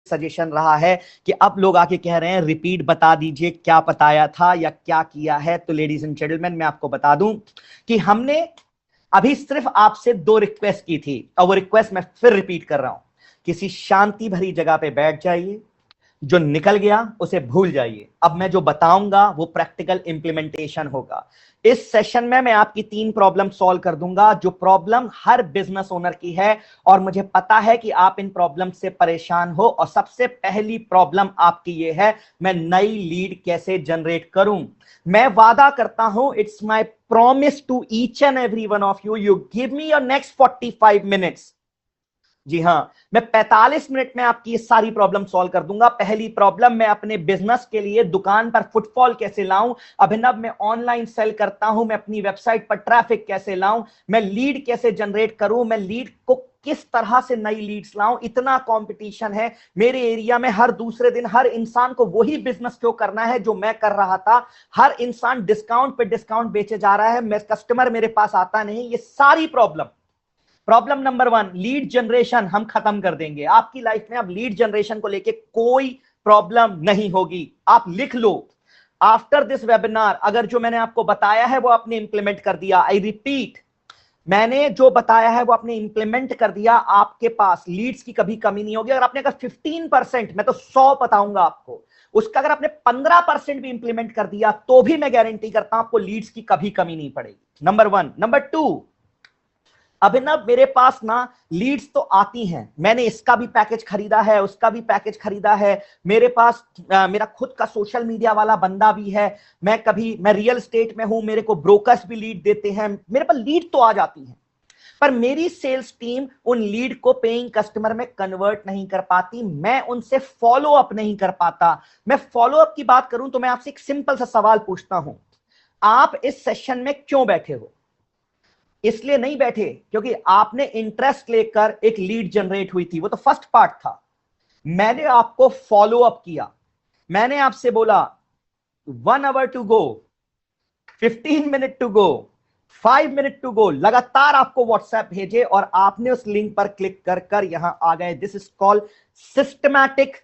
Suggestion रहा है कि अब लोग आके कह रहे हैं रिपीट बता दीजिए क्या बताया था या क्या किया है। तो लेडीज एंड जेंटलमैन, मैं आपको बता दूं कि हमने अभी सिर्फ आपसे 2 रिक्वेस्ट की थी, और वो रिक्वेस्ट मैं फिर रिपीट कर रहा हूं। किसी शांति भरी जगह पे बैठ जाइए, जो निकल गया उसे भूल जाइए। अब मैं जो बताऊंगा वो प्रैक्टिकल इंप्लीमेंटेशन होगा। इस सेशन में मैं आपकी 3 प्रॉब्लम सॉल्व कर दूंगा, जो प्रॉब्लम हर बिजनेस ओनर की है, और मुझे पता है कि आप इन प्रॉब्लम से परेशान हो। और सबसे पहली प्रॉब्लम आपकी ये है, मैं नई लीड कैसे जनरेट करूं। मैं वादा करता हूं, it's my promise to each and every one of you, you give me your next 45 minutes. जी हां, मैं 45 मिनट में आपकी ये सारी प्रॉब्लम सॉल्व कर दूंगा। पहली प्रॉब्लम, मैं अपने बिजनेस के लिए दुकान पर फुटफॉल कैसे लाऊं। अभिनव, मैं ऑनलाइन सेल करता हूं, मैं अपनी वेबसाइट पर ट्रैफिक कैसे लाऊं, मैं लीड कैसे जनरेट करूं, मैं लीड को किस तरह से नई लीड्स लाऊं। इतना कंपटीशन है मेरे एरिया में, हर दूसरे दिन हर इंसान को वही बिजनेस क्यों करना है जो मैं कर रहा था। हर इंसान डिस्काउंट पे डिस्काउंट बेचे जा रहा है, मैं कस्टमर मेरे पास आता नहीं। ये सारी प्रॉब्लम नंबर 1, लीड जनरेशन हम खत्म कर देंगे। आपकी लाइफ में अब लीड जनरेशन को लेके कोई प्रॉब्लम नहीं होगी। आप लिख लो, आफ्टर दिस वेबिनार अगर जो मैंने आपको बताया है वो आपने इंप्लीमेंट कर दिया, आई रिपीट, मैंने जो बताया है वो आपने इंप्लीमेंट कर दिया, आपके पास लीड्स की कभी कमी नहीं होगी। अगर आपने अगर 15%, मैं तो 100 बताऊंगा आपको, उसका अगर आपने 15% भी इंप्लीमेंट कर दिया तो भी मैं गारंटी करता हूं आपको लीड्स की कभी कमी नहीं पड़ेगी। नंबर 1। नंबर 2, अभिनव मेरे पास ना लीड्स तो आती हैं, मैंने इसका भी पैकेज खरीदा है, उसका भी पैकेज खरीदा है, मेरे पास मेरा खुद का सोशल मीडिया वाला बंदा भी है, मैं रियल एस्टेट में हूं, मेरे को ब्रोकर्स भी लीड देते हैं, मेरे पास लीड तो आ जाती है, पर मेरी सेल्स टीम उन लीड को पेइंग कस्टमर में कन्वर्ट नहीं कर पाती, मैं उनसे फॉलो अप नहीं कर पाता। मैं फॉलो अप की बात करूं तो मैं आपसे एक सिंपल सा सवाल पूछता हूं, आप इस सेशन में क्यों बैठे हो? इसलिए नहीं बैठे क्योंकि आपने इंटरेस्ट लेकर एक लीड जनरेट हुई थी, वो तो फर्स्ट पार्ट था। मैंने आपको फॉलो अप किया, मैंने आपसे बोला 1 hour to go, 15 minute to go, 5 minute to go, लगातार आपको व्हाट्सएप भेजे और आपने उस लिंक पर क्लिक कर कर यहां आ गए। This is called systematic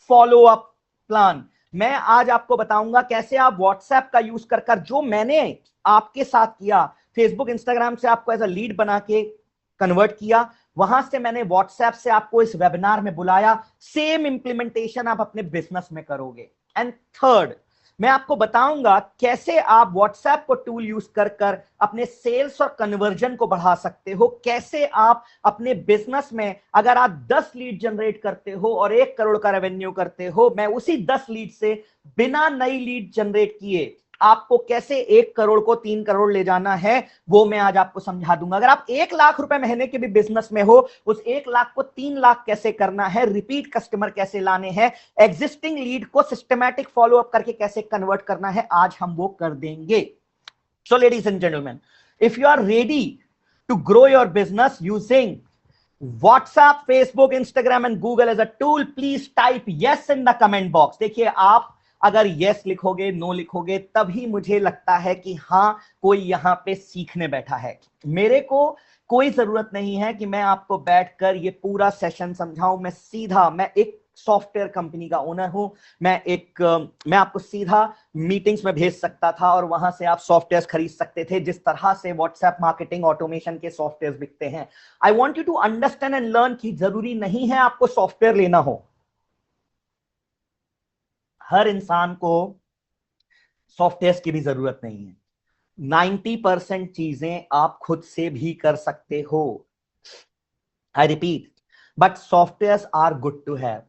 follow up plan. मैं आज आपको बताऊंगा कैसे आप व्हाट्सएप का यूज कर कर, जो मैंने आपके साथ किया, फेसबुक इंस्टाग्राम से आपको एज अ लीड बना के कन्वर्ट किया, वहां से मैंने व्हाट्सएप से आपको इस वेबिनार में बुलाया, सेम इंप्लीमेंटेशन आप अपने बिजनेस में करोगे। एंड थर्ड, मैं आपको बताऊंगा कैसे आप व्हाट्सएप को टूल यूज कर कर अपने सेल्स और कन्वर्जन को बढ़ा सकते हो, कैसे आप अपने बिजनेस में अगर आप 10 लीड जनरेट करते हो और 1 करोड़ का रेवेन्यू करते हो, मैं उसी 10 लीड से बिना नई लीड जनरेट किए आपको कैसे 1 करोड़ को 3 करोड़ ले जाना है, वो मैं आज आपको समझा दूंगा। अगर आप 1 लाख रुपए महीने के भी बिजनेस में हो, उस 1 लाख को 3 लाख कैसे करना है, रिपीट कस्टमर कैसे लाने हैं, एग्जिस्टिंग लीड को सिस्टमैटिक फॉलो अप करके कैसे कन्वर्ट करना है, आज हम वो कर देंगे। So ladies and gentleman, if you are ready to grow your business using WhatsApp, Facebook, Instagram and Google as a tool, please type yes in the comment box। देखिए, आप अगर yes लिखोगे, no लिखोगे, तभी मुझे लगता है कि हां कोई यहां पे सीखने बैठा है। मेरे को कोई जरूरत नहीं है कि मैं आपको बैठकर ये पूरा सेशन समझाऊं, मैं एक सॉफ्टवेयर कंपनी का ओनर हूं, मैं आपको सीधा मीटिंग्स में भेज सकता था और वहां से आप सॉफ्टवेयर खरीद सकते थे, जिस तरह से व्हाट्सएप मार्केटिंग ऑटोमेशन के सॉफ्टवेयर बिकते हैं। I want you to understand and learn कि जरूरी नहीं है आपको सॉफ्टवेयर लेना हो, हर इंसान को सॉफ्टवेयर की भी जरूरत नहीं है। 90% चीजें आप खुद से भी कर सकते हो। I repeat, but software are good to have.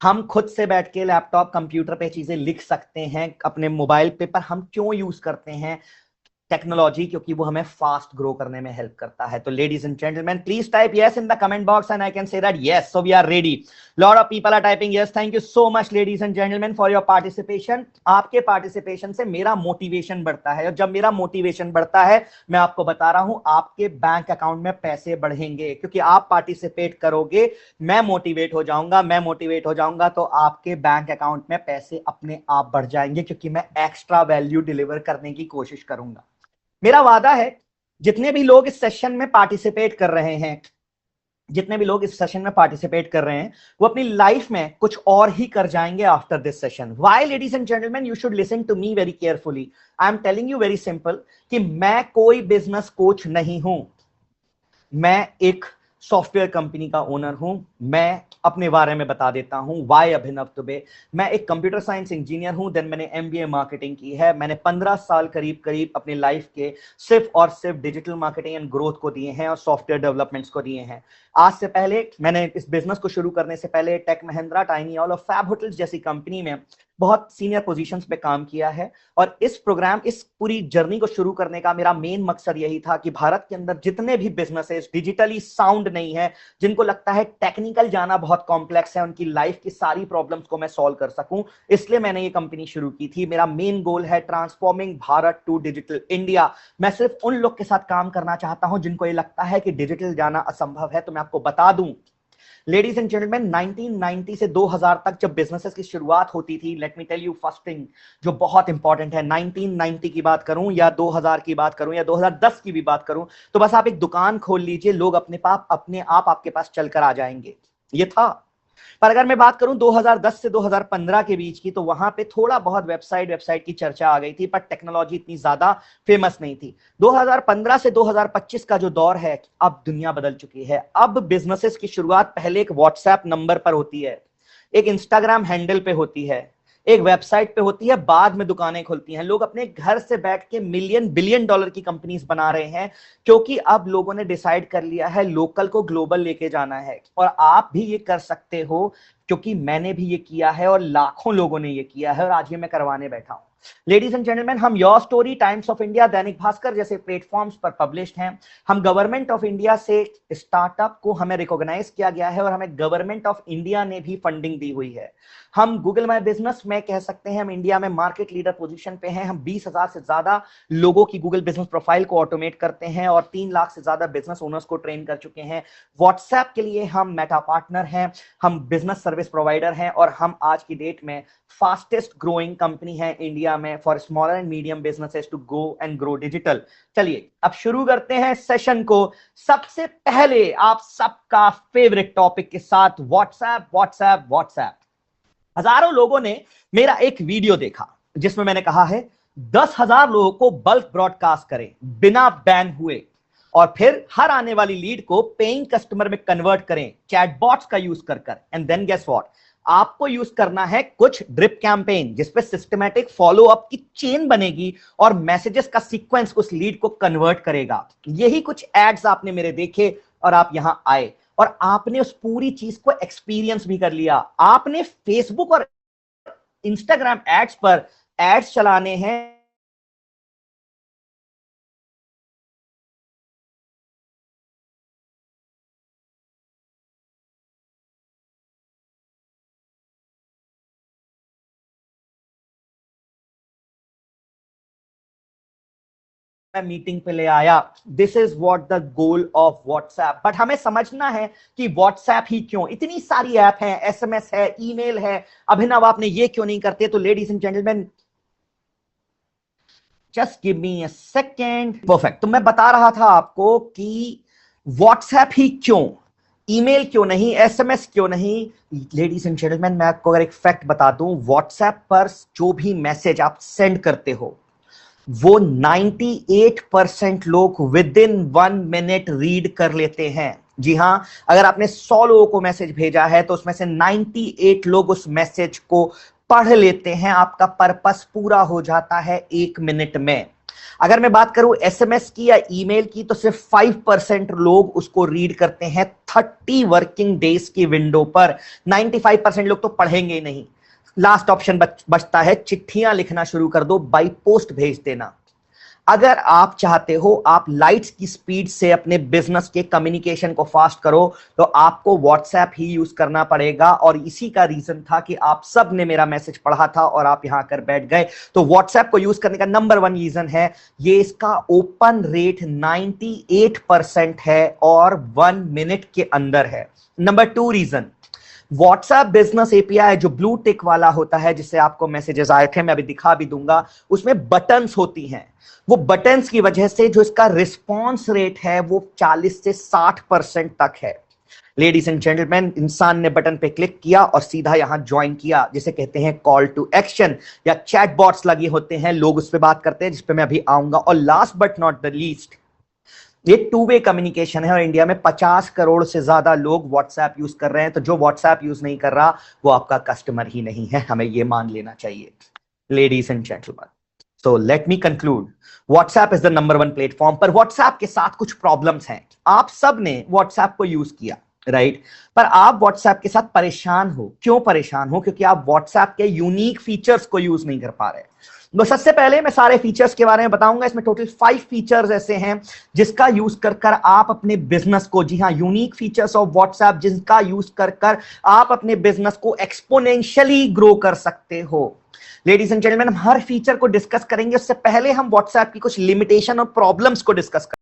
हम खुद से बैठ के लैपटॉप कंप्यूटर पे चीजें लिख सकते हैं अपने मोबाइल पे, पर हम क्यों यूज करते हैं टेक्नोलॉजी? क्योंकि वो हमें फास्ट ग्रो करने में हेल्प करता है। तो ladies and gentleman, please type yes in the comment box and I can see that yes, so we are ready. Lot of people are typing yes. Thank you so much ladies and gentleman for your participation. आपके participation से मेरा motivation बढ़ता है, और जब मेरा motivation बढ़ता है, मैं आपको बता रहा हूं, आपके बैंक अकाउंट में पैसे बढ़ेंगे, क्योंकि आप पार्टिसिपेट करोगे, मैं मोटिवेट हो जाऊंगा, तो आपके बैंक अकाउंट में पैसे अपने आप बढ़ जाएंगे, क्योंकि मैं एक्स्ट्रा वैल्यू डिलीवर करने की कोशिश करूंगा। मेरा वादा है, जितने भी लोग इस सेशन में पार्टिसिपेट कर रहे हैं, जितने भी लोग इस सेशन में पार्टिसिपेट कर रहे हैं वो अपनी लाइफ में कुछ और ही कर जाएंगे after this session. Why ladies and gentleman, you should listen to me very carefully. I am telling you very simple कि मैं कोई बिजनेस कोच नहीं हूं, मैं एक सॉफ्टवेयर कंपनी का ओनर हूं। मैं अपने बारे में बता देता हूं, वाई अभिनव दुबे। मैं एक कंप्यूटर साइंस इंजीनियर हूं, देन मैंने एमबीए मार्केटिंग की है। मैंने 15 साल करीब करीब अपनी लाइफ के सिर्फ और सिर्फ डिजिटल मार्केटिंग एंड ग्रोथ को दिए हैं और सॉफ्टवेयर डेवलपमेंट्स को दिए हैं। आज से पहले मैंने इस बिजनेस को शुरू करने से पहले टेक महिंद्रा, टाइनी ऑल और फैब होटल्स जैसी कंपनी में बहुत सीनियर पोजीशंस पे काम किया है। और इस पूरी जर्नी को शुरू करने का मेरा मेन मकसद यही था कि भारत के अंदर जितने भी बिजनेसेस डिजिटली साउंड नहीं है, जिनको लगता है टेक्निकल जाना बहुत कॉम्प्लेक्स है, उनकी लाइफ की सारी प्रॉब्लम्स को मैं सॉल्व कर सकूं। इसलिए मैंने ये कंपनी शुरू की थी। मेरा मेन गोल है transforming Bharat to digital India. मैं सिर्फ उन लोग के साथ काम करना चाहता हूं जिनको ये लगता है कि डिजिटल जाना असंभव है। तो मैं आपको बता दूं, लेडीज एंड जेंटलमैन, 1990 से 2000 तक जब बिजनेसेस की शुरुआत होती थी, let me tell you first thing जो बहुत इंपॉर्टेंट है, 1990 की बात करूं या 2000 की बात करूं या 2010 की भी बात करूं, तो बस आप एक दुकान खोल लीजिए, लोग अपने आप आपके पास चलकर आ जाएंगे, ये था। पर अगर मैं बात करूं 2010 से 2015 के बीच की, तो वहां पे थोड़ा बहुत वेबसाइट की चर्चा आ गई थी, पर टेक्नोलॉजी इतनी ज्यादा फेमस नहीं थी। 2015 से 2025 का जो दौर है, अब दुनिया बदल चुकी है। अब बिजनेसेस की शुरुआत पहले एक व्हाट्सएप नंबर पर होती है, एक इंस्टाग्राम हैंडल पे होती है, एक वेबसाइट पे होती है, बाद में दुकानें खुलती हैं। लोग अपने घर से बैठ के मिलियन बिलियन डॉलर की कंपनीज बना रहे हैं, क्योंकि अब लोगों ने डिसाइड कर लिया है लोकल को ग्लोबल लेके जाना है। और आप भी ये कर सकते हो, क्योंकि मैंने भी ये किया है और लाखों लोगों ने ये किया है, और आज ये मैं करवाने बैठा हूं। लेडीज एंड जेंटलमैन, हम your story, times of India, Dainik Bhaskar जैसे प्लेटफॉर्म्स पर पब्लिश्ड हैं। हम गवर्नमेंट ऑफ इंडिया से स्टार्टअप को हमें रिकॉग्नाइज किया गया है और हमें गवर्नमेंट ऑफ इंडिया ने भी फंडिंग दी हुई है। हम गूगल माय बिजनेस में कह सकते हैं हम इंडिया में मार्केट लीडर पोजीशन पे हैं। हम 20,000 से ज्यादा लोगों की गूगल बिजनेस प्रोफाइल को ऑटोमेट करते हैं और 3 लाख से ज्यादा बिजनेस ओनर्स को ट्रेन कर चुके हैं। व्हाट्सएप के लिए हम मेटा पार्टनर हैं, हम बिजनेस सर्विस प्रोवाइडर हैं, और हम आज की डेट में फास्टेस्ट ग्रोइंग कंपनी है इंडिया में for smaller and medium businesses to go and grow digital. चलिए अब शुरू करते हैं सेशन को। सबसे पहले आप सबका फेवरेट टॉपिक के साथ, व्हाट्सएप व्हाट्सएप व्हाट्सएप। हजारों लोगों ने मेरा एक वीडियो देखा जिसमें मैंने कहा है 10,000 लोगों को बल्क ब्रॉडकास्ट करें बिना बैन हुए, और फिर हर आने वाली लीड को पेइंग कस्टमर में कन्वर्ट करें चैटबॉट्स का यूज कर कर। एंड देन गेस व्हाट, आपको यूज करना है कुछ ड्रिप कैंपेन जिसपे सिस्टमैटिक फॉलो अप की चेन बनेगी और मैसेजेस का सीक्वेंस उस लीड को कन्वर्ट करेगा। यही कुछ एड्स आपने मेरे देखे और आप यहां आए और आपने उस पूरी चीज को एक्सपीरियंस भी कर लिया। आपने फेसबुक और इंस्टाग्राम एड्स पर एड्स चलाने हैं, मीटिंग पे ले आया। This is what the goal of WhatsApp. But हमें समझना है कि व्हाट्सएप ही क्यों, इतनी सारी ऐप हैं, एसएमएस है, ईमेल है, अभिनव आपने ये क्यों नहीं करते? तो ladies and gentleman, just give me a second. Perfect. तो मैं बता रहा था आपको कि व्हाट्सएप ही क्यों, ईमेल क्यों नहीं, एसएमएस क्यों नहीं? लेडीज एंड जेंटलमैन, मैं आपको अगर एक फैक्ट बता दूं, व्हाट्सएप पर जो भी मैसेज आप सेंड करते हो वो 98% लोग विद इन 1 मिनट रीड कर लेते हैं। जी हां, अगर आपने 100 लोगों को मैसेज भेजा है तो उसमें से 98 लोग उस मैसेज को पढ़ लेते हैं। आपका पर्पस पूरा हो जाता है 1 मिनट में। अगर मैं बात करूं एसएमएस की या ईमेल की, तो सिर्फ 5% लोग उसको रीड करते हैं 30 वर्किंग डेज की विंडो पर। 95% लोग तो पढ़ेंगे ही नहीं। लास्ट ऑप्शन बचता है चिट्ठियां लिखना शुरू कर दो, बाई पोस्ट भेज देना। अगर आप चाहते हो आप लाइट्स की स्पीड से अपने बिजनेस के कम्युनिकेशन को फास्ट करो, तो आपको व्हाट्सएप ही यूज करना पड़ेगा। और इसी का रीजन था कि आप सब ने मेरा मैसेज पढ़ा था और आप यहां आकर बैठ गए। तो व्हाट्सएप को यूज करने का नंबर 1 रीजन है ये, इसका ओपन रेट 98% है और 1 मिनट के अंदर है। Number 2 reason, WhatsApp business API जो ब्लू टिक वाला होता है, जिससे आपको मैसेजेस आए थे, मैं अभी दिखा भी दूंगा, उसमें बटन्स होती हैं। वो बटन्स की वजह से जो इसका रिस्पॉन्स रेट है वो 40 से 60% तक है। लेडीज एंड जेंटलमैन, इंसान ने बटन पे क्लिक किया और सीधा यहां ज्वाइन किया, जिसे कहते हैं कॉल टू एक्शन, या चैटबॉट्स लगे होते हैं, लोग उस पर बात करते हैं, जिस पे मैं अभी आऊंगा। और last but not the least, ये टू वे कम्युनिकेशन है और इंडिया में 50 करोड़ से ज्यादा लोग व्हाट्सएप यूज कर रहे हैं। तो जो व्हाट्सएप यूज नहीं कर रहा वो आपका कस्टमर ही नहीं है, हमें ये मान लेना चाहिए। Ladies and gentleman, so let me conclude, WhatsApp is the number one platform, पर व्हाट्सएप के साथ कुछ प्रॉब्लम्स हैं। आप सब ने व्हाट्सएप को यूज किया, राइट, पर आप व्हाट्सएप के साथ परेशान हो। क्यों परेशान हो? क्योंकि आप व्हाट्सएप के यूनिक फीचर्स को यूज नहीं कर पा रहे। तो सबसे पहले मैं सारे फीचर्स के बारे में बताऊंगा। इसमें टोटल 5 फीचर्स ऐसे हैं जिसका यूज कर कर आप अपने बिजनेस को, जी हाँ, यूनिक फीचर्स ऑफ व्हाट्सएप, जिसका यूज कर कर आप अपने बिजनेस को एक्सपोनेंशियली ग्रो कर सकते हो। लेडीज एंड जेंटलमैन, हम हर फीचर को डिस्कस करेंगे, उससे पहले हम व्हाट्सएप की कुछ लिमिटेशन और प्रॉब्लम्स को डिस्कस करेंगे।